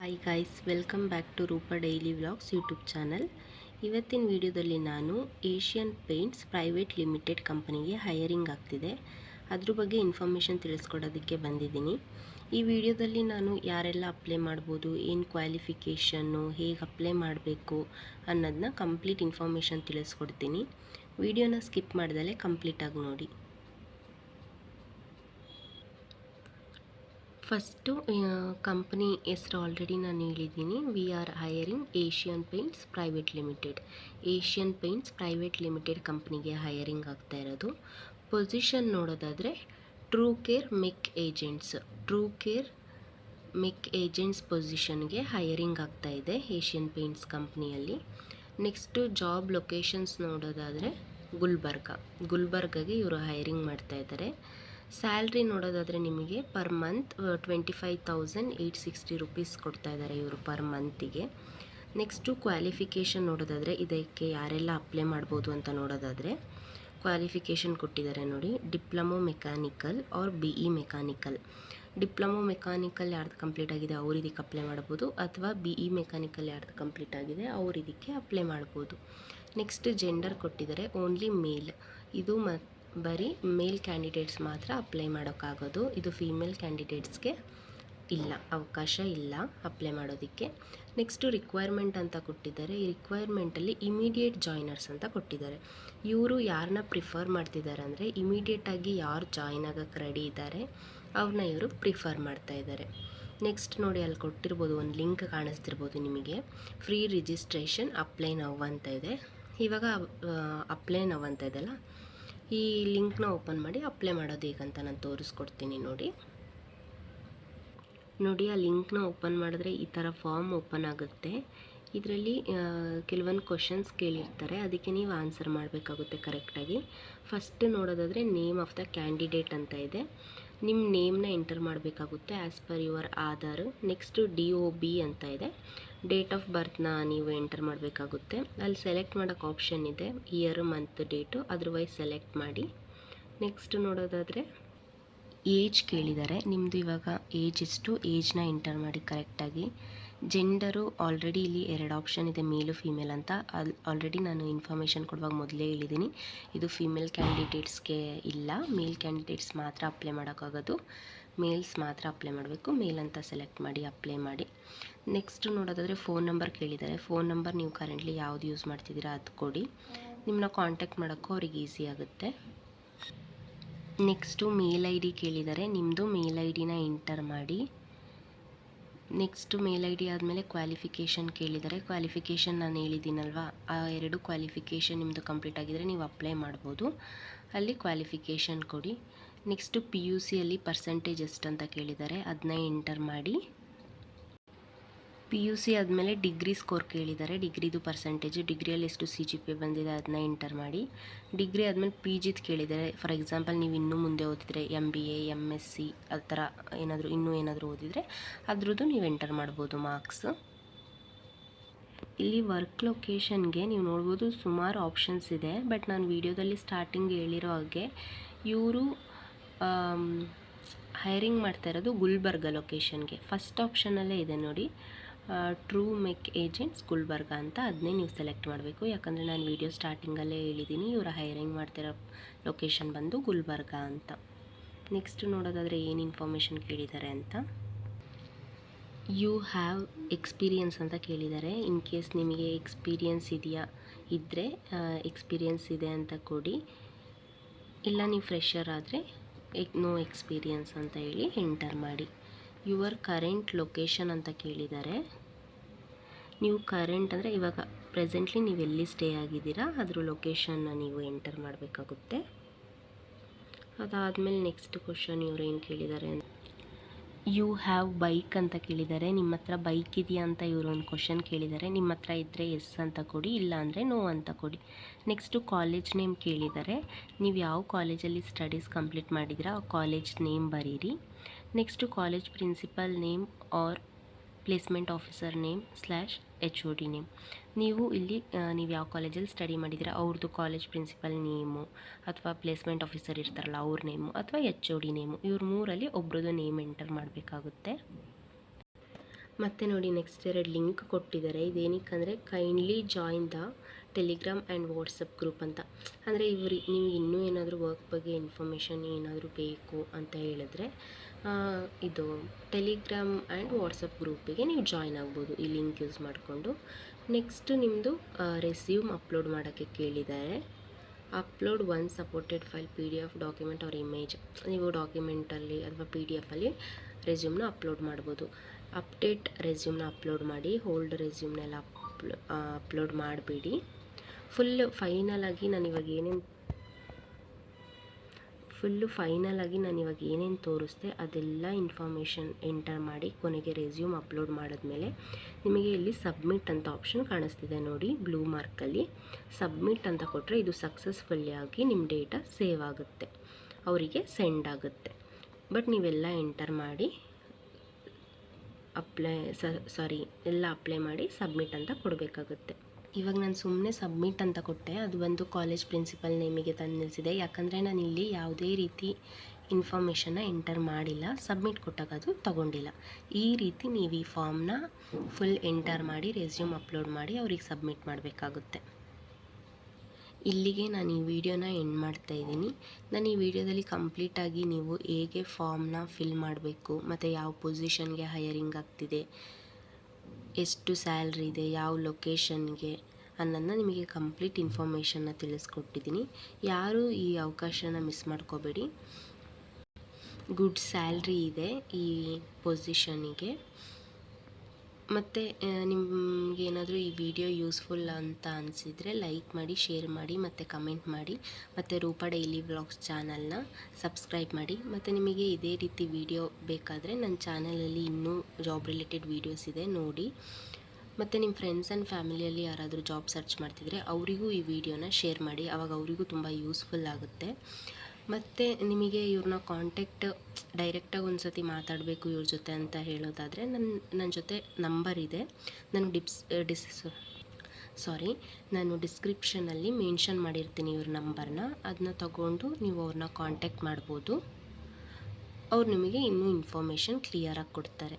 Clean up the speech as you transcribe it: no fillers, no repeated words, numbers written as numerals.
Hi guys, welcome back to Roopa daily vlogs YouTube channel. ಇವತ್ತಿನ ವಿಡಿಯೋದಲ್ಲಿ ನಾನು ಏಷ್ಯನ್ ಪೇಂಟ್ಸ್ ಪ್ರೈವೇಟ್ ಲಿಮಿಟೆಡ್ ಕಂಪನಿಗೆ hiring ಆಗ್ತಿದೆ, ಅದ್ರ ಬಗ್ಗೆ ಇನ್ಫಾರ್ಮೇಷನ್ ತಿಳಿಸ್ಕೊಡೋದಕ್ಕೆ ಬಂದಿದ್ದೀನಿ. ಈ ವಿಡಿಯೋದಲ್ಲಿ ನಾನು ಯಾರೆಲ್ಲ ಅಪ್ಲೈ ಮಾಡ್ಬೋದು, ಏನು ಕ್ವಾಲಿಫಿಕೇಷನ್ನು, ಹೇಗೆ ಅಪ್ಲೈ ಮಾಡಬೇಕು ಅನ್ನೋದನ್ನ ಕಂಪ್ಲೀಟ್ ಇನ್ಫಾರ್ಮೇಷನ್ ತಿಳಿಸ್ಕೊಡ್ತೀನಿ. ವಿಡಿಯೋನ ಸ್ಕಿಪ್ ಮಾಡ್ದಲೇ ಕಂಪ್ಲೀಟಾಗಿ ನೋಡಿ. ಫಸ್ಟು ಕಂಪ್ನಿ ಹೆಸರು ಆಲ್ರೆಡಿ ನಾನು ಹೇಳಿದ್ದೀನಿ. We are hiring Asian Paints private limited. Asian Paints private limited ಕಂಪ್ನಿಗೆ ಹೈರಿಂಗ್ ಆಗ್ತಾ ಇರೋದು. ಪೊಸಿಷನ್ ನೋಡೋದಾದರೆ true care mech agents. True care mech agents ಪೊಸಿಷನ್ಗೆ ಹೈರಿಂಗ್ ಆಗ್ತಾ ಇದೆ ಏಷ್ಯನ್ ಪೇಂಟ್ಸ್ ಕಂಪ್ನಿಯಲ್ಲಿ. ನೆಕ್ಸ್ಟು ಜಾಬ್ ಲೊಕೇಶನ್ಸ್ ನೋಡೋದಾದರೆ ಗುಲ್ಬರ್ಗಾಗೆ ಇವರು ಹೈರಿಂಗ್ ಮಾಡ್ತಾ ಇದ್ದಾರೆ. ಸ್ಯಾಲ್ರಿ ನೋಡೋದಾದರೆ ನಿಮಗೆ ಪರ್ ಮಂತ್ 25,860 ರೂಪೀಸ್ ಕೊಡ್ತಾ ಇದ್ದಾರೆ ಇವರು ಪರ್ ಮಂತಿಗೆ. ನೆಕ್ಸ್ಟು ಕ್ವಾಲಿಫಿಕೇಷನ್ ನೋಡೋದಾದರೆ ಇದಕ್ಕೆ ಯಾರೆಲ್ಲ ಅಪ್ಲೈ ಮಾಡ್ಬೋದು ಅಂತ ನೋಡೋದಾದರೆ ಕ್ವಾಲಿಫಿಕೇಷನ್ ಕೊಟ್ಟಿದ್ದಾರೆ ನೋಡಿ. Diploma mechanical R BE mechanical. Diploma mechanical ಯಾರ್ದು ಕಂಪ್ಲೀಟ್ ಆಗಿದೆ ಅವ್ರು ಇದಕ್ಕೆ ಅಪ್ಲೈ ಮಾಡ್ಬೋದು, ಅಥವಾ BE ಮೆಕ್ಯಾನಿಕಲ್ ಯಾರ್ದು ಕಂಪ್ಲೀಟ್ ಆಗಿದೆ ಅವ್ರು ಇದಕ್ಕೆ ಅಪ್ಲೈ ಮಾಡ್ಬೋದು. ನೆಕ್ಸ್ಟ್ ಜೆಂಡರ್ ಕೊಟ್ಟಿದ್ದಾರೆ ಓನ್ಲಿ ಮೇಲ್. ಇದು ಬರೀ ಮೇಲ್ ಕ್ಯಾಂಡಿಡೇಟ್ಸ್ ಮಾತ್ರ ಅಪ್ಲೈ ಮಾಡೋಕ್ಕಾಗೋದು. ಇದು ಫೀಮೇಲ್ ಕ್ಯಾಂಡಿಡೇಟ್ಸ್ಗೆ ಇಲ್ಲ, ಅವಕಾಶ ಇಲ್ಲ ಅಪ್ಲೈ ಮಾಡೋದಕ್ಕೆ. ನೆಕ್ಸ್ಟು ರಿಕ್ವೈರ್ಮೆಂಟ್ ಅಂತ ಕೊಟ್ಟಿದ್ದಾರೆ. ಈ ರಿಕ್ವೈರ್ಮೆಂಟಲ್ಲಿ ಇಮಿಡಿಯೇಟ್ ಜಾಯ್ನರ್ಸ್ ಅಂತ ಕೊಟ್ಟಿದ್ದಾರೆ. ಇವರು ಯಾರನ್ನ ಪ್ರಿಫರ್ ಮಾಡ್ತಿದ್ದಾರೆ ಅಂದರೆ ಇಮಿಡಿಯೇಟಾಗಿ ಯಾರು ಜಾಯ್ನ್ ಆಗೋಕ್ಕೆ ರೆಡಿ ಇದ್ದಾರೆ ಅವ್ರನ್ನ ಇವರು ಪ್ರಿಫರ್ ಮಾಡ್ತಾ ಇದ್ದಾರೆ. ನೆಕ್ಸ್ಟ್ ನೋಡಿ, ಅಲ್ಲಿ ಕೊಟ್ಟಿರ್ಬೋದು ಒಂದು ಲಿಂಕ್ ಕಾಣಿಸ್ತಿರ್ಬೋದು ನಿಮಗೆ. ಫ್ರೀ ರಿಜಿಸ್ಟ್ರೇಷನ್ ಅಪ್ಲೈ ನವ್ ಅಂತ ಇದೆ. ಇವಾಗ ಅಪ್ಲೈ ನವ್ ಅಂತ ಇದೆಲ್ಲ, ಈ ಲಿಂಕ್ನ ಓಪನ್ ಮಾಡಿ ಅಪ್ಲೈ ಮಾಡೋದು ಹೇಗಂತ ನಾನು ತೋರಿಸ್ಕೊಡ್ತೀನಿ ನೋಡಿ. ಆ ಲಿಂಕ್ನ ಓಪನ್ ಮಾಡಿದ್ರೆ ಈ ಥರ ಫಾರ್ಮ್ ಓಪನ್ ಆಗುತ್ತೆ. ಇದರಲ್ಲಿ ಕೆಲವೊಂದು ಕ್ವಶನ್ಸ್ ಕೇಳಿರ್ತಾರೆ, ಅದಕ್ಕೆ ನೀವು ಆನ್ಸರ್ ಮಾಡಬೇಕಾಗುತ್ತೆ ಕರೆಕ್ಟಾಗಿ. ಫಸ್ಟ್ ನೋಡೋದಾದರೆ ನೇಮ್ ಆಫ್ ದ ಕ್ಯಾಂಡಿಡೇಟ್ ಅಂತ ಇದೆ. ನಿಮ್ಮ ನೇಮ್ನ ಎಂಟರ್ ಮಾಡಬೇಕಾಗುತ್ತೆ as per your Aadhaar. Next DOB ಅಂತ ಇದೆ. ಡೇಟ್ ಆಫ್ ಬರ್ತ್ನ ನೀವು ಎಂಟರ್ ಮಾಡಬೇಕಾಗುತ್ತೆ. ಅಲ್ಲಿ ಸೆಲೆಕ್ಟ್ ಮಾಡೋಕ್ಕೆ ಆಪ್ಷನ್ ಇದೆ, year month date, otherwise select ಮಾಡಿ. ನೆಕ್ಸ್ಟ್ ನೋಡೋದಾದರೆ ಏಜ್ ಕೇಳಿದ್ದಾರೆ. ನಿಮ್ಮದು ಇವಾಗ ಏಜ್ ಎಷ್ಟು, ಏಜ್ನ ಎಂಟರ್ ಮಾಡಿ ಕರೆಕ್ಟಾಗಿ. ಜೆಂಡರು ಆಲ್ರೆಡಿ ಇಲ್ಲಿ 2 ಆಪ್ಷನ್ ಇದೆ, ಮೇಲು ಫೀಮೇಲ್ ಅಂತ. ಆಲ್ರೆಡಿ ನಾನು ಇನ್ಫಾರ್ಮೇಷನ್ ಕೊಡುವಾಗ ಮೊದಲೇ ಹೇಳಿದ್ದೀನಿ, ಇದು ಫೀಮೇಲ್ ಕ್ಯಾಂಡಿಡೇಟ್ಸ್ಗೆ ಇಲ್ಲ, ಮೇಲ್ ಕ್ಯಾಂಡಿಡೇಟ್ಸ್ ಮಾತ್ರ ಅಪ್ಲೈ ಮಾಡೋಕ್ಕಾಗೋದು. ಮೇಲ್ಸ್ ಮಾತ್ರ ಅಪ್ಲೈ ಮಾಡಬೇಕು. ಮೇಲ್ ಅಂತ ಸೆಲೆಕ್ಟ್ ಮಾಡಿ ಅಪ್ಲೈ ಮಾಡಿ. ನೆಕ್ಸ್ಟ್ ನೋಡೋದಾದರೆ ಫೋನ್ ನಂಬರ್ ಕೇಳಿದ್ದಾರೆ. ಫೋನ್ ನಂಬರ್ ನೀವು ಕರೆಂಟ್ಲಿ ಯಾವುದು ಯೂಸ್ ಮಾಡ್ತಿದ್ದೀರಾ ಅದು ಕೊಡಿ, ನಿಮ್ಮನ್ನ ಕಾಂಟ್ಯಾಕ್ಟ್ ಮಾಡೋಕ್ಕೂ ಅವ್ರಿಗೆ ಈಸಿ ಆಗುತ್ತೆ. ನೆಕ್ಸ್ಟು ಮೇಲ್ ID ಕೇಳಿದ್ದಾರೆ. ನಿಮ್ಮದು ಮೇಲ್ IDನ ಎಂಟರ್ ಮಾಡಿ. ನೆಕ್ಸ್ಟು ಮೇಲ್ ID ಆದಮೇಲೆ ಕ್ವಾಲಿಫಿಕೇಷನ್ ಕೇಳಿದ್ದಾರೆ. ಕ್ವಾಲಿಫಿಕೇಷನ್ ನಾನು ಹೇಳಿದ್ದೀನಲ್ವ, ಆ 2 ಕ್ವಾಲಿಫಿಕೇಷನ್ ನಿಮ್ಮದು ಕಂಪ್ಲೀಟ್ ಆಗಿದರೆ ನೀವು ಅಪ್ಲೈ ಮಾಡ್ಬೋದು. ಅಲ್ಲಿ ಕ್ವಾಲಿಫಿಕೇಷನ್ ಕೊಡಿ. ನೆಕ್ಸ್ಟು PUCಯಲ್ಲಿ ಪರ್ಸೆಂಟೇಜ್ ಎಷ್ಟು ಅಂತ ಕೇಳಿದ್ದಾರೆ, ಅದನ್ನ ಎಂಟರ್ ಮಾಡಿ. PUC ಆದಮೇಲೆ ಡಿಗ್ರಿ ಸ್ಕೋರ್ ಕೇಳಿದ್ದಾರೆ. ಡಿಗ್ರಿದು ಪರ್ಸೆಂಟೇಜು, ಡಿಗ್ರಿಯಲ್ಲಿ ಎಷ್ಟು CGPA ಬಂದಿದೆ ಅದನ್ನ ಎಂಟರ್ ಮಾಡಿ. ಡಿಗ್ರಿ ಆದಮೇಲೆ PGದು ಕೇಳಿದ್ದಾರೆ. ಫಾರ್ ಎಕ್ಸಾಂಪಲ್ ನೀವು ಇನ್ನೂ ಮುಂದೆ ಓದಿದರೆ MBA MSc ಆ ಥರ ಏನಾದರೂ ಓದಿದರೆ ಅದ್ರದ್ದು ನೀವು ಎಂಟರ್ ಮಾಡ್ಬೋದು ಮಾರ್ಕ್ಸ್. ಇಲ್ಲಿ ವರ್ಕ್ ಲೊಕೇಶನ್ಗೆ ನೀವು ನೋಡ್ಬೋದು ಸುಮಾರು ಆಪ್ಷನ್ಸ್ ಇದೆ, ಬಟ್ ನಾನು ವಿಡಿಯೋದಲ್ಲಿ ಸ್ಟಾರ್ಟಿಂಗ್ ಹೇಳಿರೋ ಹಾಗೆ ಇವರು ಹೈರಿಂಗ್ ಮಾಡ್ತಾ ಇರೋದು ಗುಲ್ಬರ್ಗ ಲೊಕೇಶನ್ಗೆ. ಫಸ್ಟ್ ಆಪ್ಷನಲ್ಲೇ ಇದೆ ನೋಡಿ, ಟ್ರೂ ಮೆಕ್ ಏಜೆಂಟ್ಸ್ ಗುಲ್ಬರ್ಗ ಅಂತ. ಅದನ್ನೇ ನೀವು ಸೆಲೆಕ್ಟ್ ಮಾಡಬೇಕು, ಯಾಕಂದರೆ ನಾನು ವಿಡಿಯೋ ಸ್ಟಾರ್ಟಿಂಗಲ್ಲೇ ಹೇಳಿದ್ದೀನಿ ಇವರು ಹೈರಿಂಗ್ ಮಾಡ್ತಿರೋ ಲೊಕೇಶನ್ ಬಂದು ಗುಲ್ಬರ್ಗ ಅಂತ. ನೆಕ್ಸ್ಟ್ ನೋಡೋದಾದರೆ ಏನು ಇನ್ಫಾರ್ಮೇಷನ್ ಕೇಳಿದ್ದಾರೆ ಅಂತ. ಯು ಹ್ಯಾವ್ ಎಕ್ಸ್ಪೀರಿಯನ್ಸ್ ಅಂತ ಕೇಳಿದ್ದಾರೆ. ಇನ್ ಕೇಸ್ ನಿಮಗೆ ಎಕ್ಸ್ಪೀರಿಯನ್ಸ್ ಇದ್ದರೆ ಎಕ್ಸ್ಪೀರಿಯನ್ಸ್ ಇದೆ ಅಂತ ಕೊಡಿ. ಇಲ್ಲ ನೀವು ಫ್ರೆಷರ್ ಆದರೆ ನೋ ಎಕ್ಸ್ಪೀರಿಯನ್ಸ್ ಅಂತ ಹೇಳಿ ಎಂಟರ್ ಮಾಡಿ. ಯುವರ್ ಕರೆಂಟ್ ಲೊಕೇಶನ್ ಅಂತ ಕೇಳಿದ್ದಾರೆ. ನೀವು ಕರೆಂಟ್ ಅಂದರೆ ಇವಾಗ ಪ್ರೆಸೆಂಟ್ಲಿ ನೀವು ಎಲ್ಲಿ ಸ್ಟೇ ಆಗಿದ್ದೀರಾ ಅದ್ರ ಲೊಕೇಶನ್ನ ನೀವು ಎಂಟರ್ ಮಾಡಬೇಕಾಗುತ್ತೆ. ಅದಾದಮೇಲೆ ನೆಕ್ಸ್ಟ್ ಕ್ವಶನ್ ಇವರು ಏನು ಕೇಳಿದ್ದಾರೆ, ಯು ಹ್ಯಾವ್ ಬೈಕ್ ಅಂತ ಕೇಳಿದ್ದಾರೆ. ನಿಮ್ಮ ಹತ್ರ ಬೈಕ್ ಇದೆಯಾ ಅಂತ ಇವರು ಒಂದು ಕ್ವಶನ್ ಕೇಳಿದ್ದಾರೆ. ನಿಮ್ಮ ಹತ್ರ ಇದ್ದರೆ ಎಸ್ ಅಂತ ಕೊಡಿ, ಇಲ್ಲ ಅಂದರೆ ನೋ ಅಂತ ಕೊಡಿ. ನೆಕ್ಸ್ಟು ಕಾಲೇಜ್ ನೇಮ್ ಕೇಳಿದ್ದಾರೆ. ನೀವು ಯಾವ ಕಾಲೇಜಲ್ಲಿ ಸ್ಟಡೀಸ್ ಕಂಪ್ಲೀಟ್ ಮಾಡಿದ್ದೀರಾ ಆ ಕಾಲೇಜ್ ನೇಮ್ ಬರೀರಿ. Next college principal name or placement officer name /HOD name. ನೀವು ಇಲ್ಲಿ ನೀವು ಯಾವ ಕಾಲೇಜಲ್ಲಿ ಸ್ಟಡಿ ಮಾಡಿದ್ದೀರಾ ಅವ್ರದ್ದು ಕಾಲೇಜ್ ಪ್ರಿನ್ಸಿಪಲ್ ನೇಮು ಅಥವಾ ಪ್ಲೇಸ್ಮೆಂಟ್ ಆಫೀಸರ್ ಇರ್ತಾರಲ್ಲ ಅವ್ರ ನೇಮು ಅಥವಾ HOD ನೇಮು, ಇವ್ರ ಮೂರಲ್ಲಿ ಒಬ್ರದ್ದು ನೇಮ್ ಎಂಟರ್ ಮಾಡಬೇಕಾಗುತ್ತೆ. ಮತ್ತು ನೋಡಿ ನೆಕ್ಸ್ಟ್ 2 ಲಿಂಕ್ ಕೊಟ್ಟಿದ್ದಾರೆ. ಇದೇನಕ್ಕಂದರೆ kindly join the Telegram and WhatsApp group ಅಂತ. ಅಂದರೆ ನಿಮಗೆ ಇನ್ನೂ ಏನಾದರೂ ವರ್ಕ್ ಬಗ್ಗೆ ಇನ್ಫಾರ್ಮೇಷನ್ ಏನಾದರೂ ಬೇಕು ಅಂತ ಹೇಳಿದ್ರೆ ಇದು ಟೆಲಿಗ್ರಾಮ್ ಆ್ಯಂಡ್ ವಾಟ್ಸಪ್ ಗ್ರೂಪಿಗೆ ನೀವು ಜಾಯ್ನ್ ಆಗ್ಬೋದು ಈ ಲಿಂಕ್ ಯೂಸ್ ಮಾಡಿಕೊಂಡು. ನೆಕ್ಸ್ಟ್ ನಿಮ್ಮದು ರೆಸ್ಯೂಮ್ ಅಪ್ಲೋಡ್ ಮಾಡೋಕ್ಕೆ ಕೇಳಿದ್ದಾರೆ. Upload one supported file PDF document or image. ನೀವು ಡಾಕ್ಯುಮೆಂಟಲ್ಲಿ ಅಥವಾ PDF ರೆಸ್ಯೂಮ್ನ ಅಪ್ಲೋಡ್ ಮಾಡ್ಬೋದು. ಅಪ್ಡೇಟ್ ರೆಸ್ಯೂಮ್ನ ಅಪ್ಲೋಡ್ ಮಾಡಿ, ಹೋಲ್ಡ್ ರೆಸ್ಯೂಮ್ನೆಲ್ಲ ಅಪ್ಲೋಡ್ ಮಾಡಬೇಡಿ. ಫುಲ್ಲು ಫೈನಲಾಗಿ ನಾನು ಇವಾಗ ಏನೇನು ತೋರಿಸ್ದೆ ಅದೆಲ್ಲ ಇನ್ಫಾರ್ಮೇಷನ್ ಎಂಟರ್ ಮಾಡಿ ಕೊನೆಗೆ ರೆಸ್ಯೂಮ್ ಅಪ್ಲೋಡ್ ಮಾಡಿದ್ಮೇಲೆ ನಿಮಗೆ ಇಲ್ಲಿ ಸಬ್ಮಿಟ್ ಅಂತ ಆಪ್ಷನ್ ಕಾಣಿಸ್ತಿದೆ ನೋಡಿ, ಬ್ಲೂ ಮಾರ್ಕಲ್ಲಿ ಸಬ್ಮಿಟ್ ಅಂತ ಕೊಟ್ಟರೆ ಇದು ಸಕ್ಸಸ್ಫುಲ್ಲಿ ಆಗಿ ನಿಮ್ಮ ಡೇಟಾ ಸೇವ್ ಆಗುತ್ತೆ, ಅವರಿಗೆ ಸೆಂಡ್ ಆಗುತ್ತೆ. ಬಟ್ ನೀವೆಲ್ಲ ಎಂಟರ್ ಮಾಡಿ ಎಲ್ಲ ಅಪ್ಲೈ ಮಾಡಿ ಸಬ್ಮಿಟ್ ಅಂತ ಕೊಡಬೇಕಾಗುತ್ತೆ. ಇವಾಗ ನಾನು ಸುಮ್ಮನೆ ಸಬ್ಮಿಟ್ ಅಂತ ಕೊಟ್ಟೆ, ಅದು ಒಂದು ಕಾಲೇಜ್ ಪ್ರಿನ್ಸಿಪಲ್ ನೇಮಿಗೆ ತಂದು ನಿಲ್ಲಿಸಿದೆ. ಯಾಕಂದರೆ ನಾನು ಇಲ್ಲಿ ಯಾವುದೇ ರೀತಿ ಇನ್ಫಾರ್ಮೇಷನ್ನ ಎಂಟರ್ ಮಾಡಿಲ್ಲ, ಸಬ್ಮಿಟ್ ಕೊಟ್ಟಾಗ ಅದು ತೊಗೊಂಡಿಲ್ಲ. ಈ ರೀತಿ ನೀವು ಈ ಫಾರ್ಮ್ನ ಫುಲ್ ಎಂಟರ್ ಮಾಡಿ ರೆಸ್ಯೂಮ್ ಅಪ್ಲೋಡ್ ಮಾಡಿ ಅವ್ರಿಗೆ ಸಬ್ಮಿಟ್ ಮಾಡಬೇಕಾಗುತ್ತೆ. ಇಲ್ಲಿಗೆ ನಾನು ಈ ವಿಡಿಯೋನ ಎಂಡ್ ಮಾಡ್ತಾ ಇದ್ದೀನಿ. ನಾನು ಈ ವಿಡಿಯೋದಲ್ಲಿ ಕಂಪ್ಲೀಟಾಗಿ ನೀವು ಹೇಗೆ ಫಾರ್ಮ್ನ ಫಿಲ್ ಮಾಡಬೇಕು ಮತ್ತು ಯಾವ ಪೊಸಿಷನ್ಗೆ ಹೈಯರಿಂಗ್ ಆಗ್ತಿದೆ, ಎಷ್ಟು ಸ್ಯಾಲ್ರಿ ಇದೆ, ಯಾವ ಲೊಕೇಶನ್ಗೆ ಅನ್ನೋದನ್ನ ನಿಮಗೆ ಕಂಪ್ಲೀಟ್ ಇನ್ಫಾರ್ಮೇಷನ್ನ ತಿಳಿಸ್ಕೊಟ್ಟಿದ್ದೀನಿ. ಯಾರೂ ಈ ಅವಕಾಶನ ಮಿಸ್ ಮಾಡ್ಕೋಬೇಡಿ. ಗುಡ್ ಸ್ಯಾಲ್ರಿ ಇದೆ ಈ ಪೊಸಿಷನಿಗೆ. ಮತ್ತು ನಿಮಗೇನಾದರೂ ಈ ವಿಡಿಯೋ ಯೂಸ್ಫುಲ್ ಅಂತ ಅನಿಸಿದರೆ ಲೈಕ್ ಮಾಡಿ, ಶೇರ್ ಮಾಡಿ ಮತ್ತು ಕಮೆಂಟ್ ಮಾಡಿ. ಮತ್ತು ರೂಪಾ ಡೈಲಿ ವ್ಲಾಗ್ಸ್ ಚಾನಲ್ನ ಸಬ್ಸ್ಕ್ರೈಬ್ ಮಾಡಿ. ಮತ್ತು ನಿಮಗೆ ಇದೇ ರೀತಿ ವಿಡಿಯೋ ಬೇಕಾದರೆ ನನ್ನ ಚಾನಲಲ್ಲಿ ಇನ್ನೂ ಜಾಬ್ ರಿಲೇಟೆಡ್ ವೀಡಿಯೋಸ್ ಇದೆ, ನೋಡಿ. ಮತ್ತು ನಿಮ್ಮ ಫ್ರೆಂಡ್ಸ್ ಆ್ಯಂಡ್ ಫ್ಯಾಮಿಲಿಯಲ್ಲಿ ಯಾರಾದರೂ ಜಾಬ್ ಸರ್ಚ್ ಮಾಡ್ತಿದ್ರೆ ಅವರಿಗೂ ಈ ವಿಡಿಯೋನ ಶೇರ್ ಮಾಡಿ, ಆವಾಗ ಅವರಿಗೂ ತುಂಬ ಯೂಸ್ಫುಲ್ ಆಗುತ್ತೆ. ಮತ್ತು ನಿಮಗೆ ಇವ್ರನ್ನ ಡೈರೆಕ್ಟಾಗಿ ಒಂದು ಸತಿ ಮಾತಾಡಬೇಕು ಇವ್ರ ಜೊತೆ ಅಂತ ಹೇಳೋದಾದರೆ ನನ್ನ ಜೊತೆ ನಂಬರ್ ಇದೆ, ನಾನು ಡಿಸ್ಕ್ರಿಪ್ಷನಲ್ಲಿ ಮೆನ್ಷನ್ ಮಾಡಿರ್ತೀನಿ ಇವ್ರ ನಂಬರ್ನ. ಅದನ್ನ ತಗೊಂಡು ನೀವು ಅವ್ರನ್ನ ಕಾಂಟ್ಯಾಕ್ಟ್ ಮಾಡ್ಬೋದು. ಅವ್ರು ನಿಮಗೆ ಇನ್ನೂ ಇನ್ಫಾರ್ಮೇಷನ್ ಕ್ಲಿಯರಾಗಿ ಕೊಡ್ತಾರೆ.